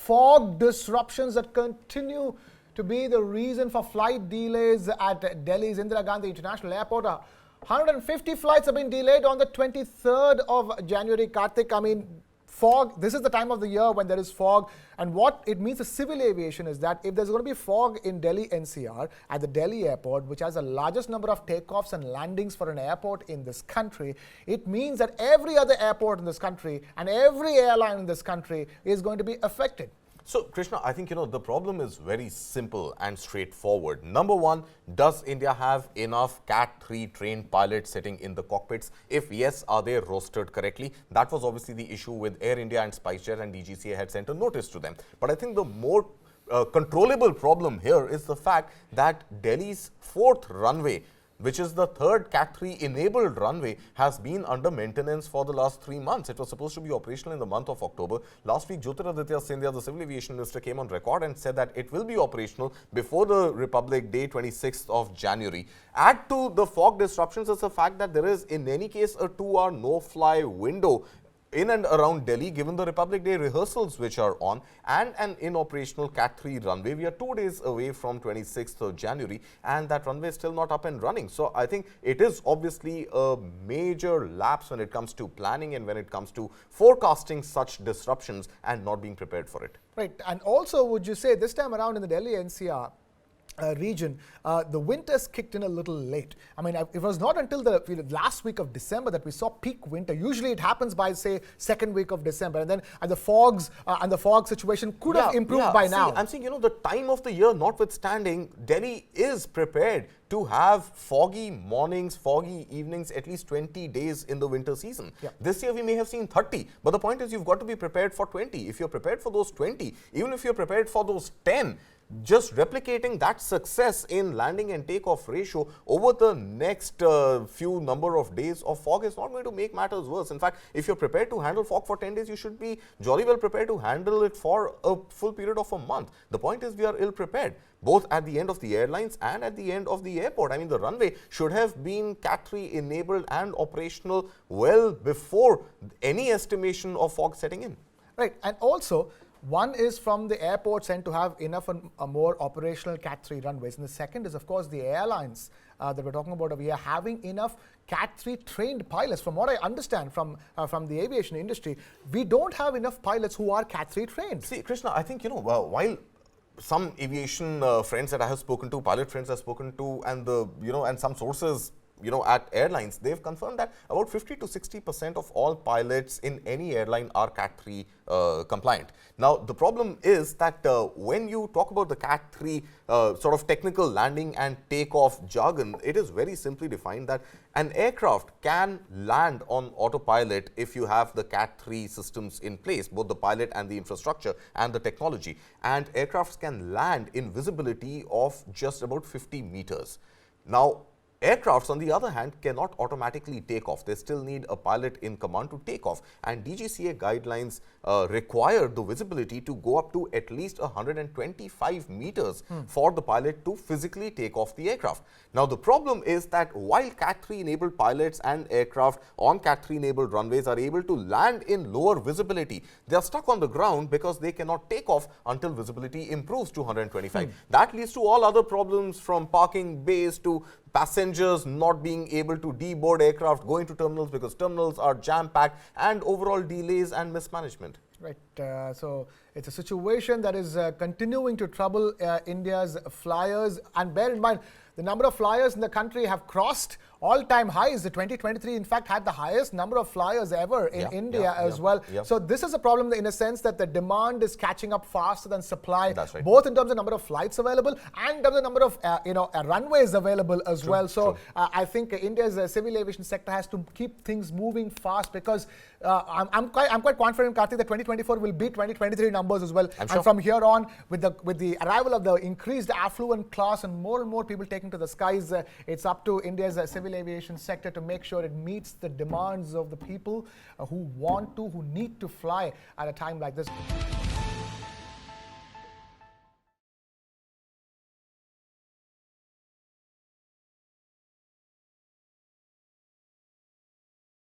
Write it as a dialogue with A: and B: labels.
A: fog disruptions that continue to be the reason for flight delays at Delhi's Indira Gandhi International Airport. 150 flights have been delayed on the 23rd of January. Kartik, I mean, fog, this is the time of the year when there is fog, and what it means to civil aviation is that if there's going to be fog in Delhi NCR at the Delhi airport, which has the largest number of takeoffs and landings for an airport in this country, it means that every other airport in this country and every airline in this country is going to be affected.
B: So, Krishna, I think, the problem is very simple and straightforward. Number one, does India have enough Cat 3 trained pilots sitting in the cockpits? If yes, are they rostered correctly? That was obviously the issue with Air India and SpiceJet, and DGCA had sent a notice to them. But I think the more controllable problem here is the fact that Delhi's 4th runway, which is the 3rd Cat 3 enabled runway, has been under maintenance for the last 3 months. It was supposed to be operational in the month of October. Last week, Jyotiraditya Scindia, the Civil Aviation Minister, came on record and said that it will be operational before the Republic Day, 26th of January. Add to the fog disruptions is the fact that there is, in any case, a 2-hour no-fly window in and around Delhi, given the Republic Day rehearsals which are on, and an inoperational Cat 3 runway. We are 2 days away from 26th of January, and that runway is still not up and running. So I think it is obviously a major lapse when it comes to planning and when it comes to forecasting such disruptions and not being prepared for it.
A: Right. And also, would you say this time around in the Delhi NCR region, the winters kicked in a little late. I mean, it was not until the last week of December that we saw peak winter. Usually it happens by, say, 2nd week of December, and then the fog situation could have improved by now.
B: I'm saying, the time of the year notwithstanding, Delhi is prepared to have foggy mornings, foggy evenings, at least 20 days in the winter season. This year we may have seen 30, but the point is you've got to be prepared for 20. If you're prepared for those 20, even if you're prepared for those 10, just replicating that success in landing and takeoff ratio over the next few number of days of fog is not going to make matters worse. In fact, if you're prepared to handle fog for 10 days, you should be jolly well prepared to handle it for a full period of a month. The point is we are ill prepared, both at the end of the airlines and at the end of the airport. I mean, the runway should have been Cat 3 enabled and operational well before any estimation of fog setting in.
A: Right, and also, one is from the airports end to have enough and more operational Cat 3 runways. And the second is, of course, the airlines that we're talking about. We are having enough Cat 3 trained pilots. From what I understand from the aviation industry, we don't have enough pilots who are Cat 3 trained.
B: See, Krishna, I think, while some aviation friends that I have spoken to, pilot friends I've spoken to, and and some sources at airlines, they've confirmed that about 50 to 60% of all pilots in any airline are Cat 3 compliant. Now, the problem is that when you talk about the Cat 3 sort of technical landing and takeoff jargon, it is very simply defined that an aircraft can land on autopilot if you have the Cat 3 systems in place, both the pilot and the infrastructure and the technology. And aircrafts can land in visibility of just about 50 meters. Now, aircrafts, on the other hand, cannot automatically take off. They still need a pilot in command to take off. And DGCA guidelines require the visibility to go up to at least 125 meters for the pilot to physically take off the aircraft. Now, the problem is that while Cat 3 enabled pilots and aircraft on Cat 3 enabled runways are able to land in lower visibility, they are stuck on the ground because they cannot take off until visibility improves to 125. That leads to all other problems, from parking bays to passengers not being able to deboard aircraft going to terminals because terminals are jam-packed, and overall delays and mismanagement.
A: Right. So it's a situation that is continuing to trouble India's flyers. And bear in mind, the number of flyers in the country have crossed all-time highs. The 2023, in fact, had the highest number of flyers ever in India as well. So this is a problem in a sense that the demand is catching up faster than supply, both in terms of number of flights available and in terms of number of runways available as well. So I think India's civil aviation sector has to keep things moving fast, because I'm quite confident, Kartik, that 2024 will beat 2023 numbers as well. And from here on, with the arrival of the increased affluent class and more people taking to the skies, it's up to India's civil aviation sector to make sure it meets the demands of the people who need to fly at a time like this.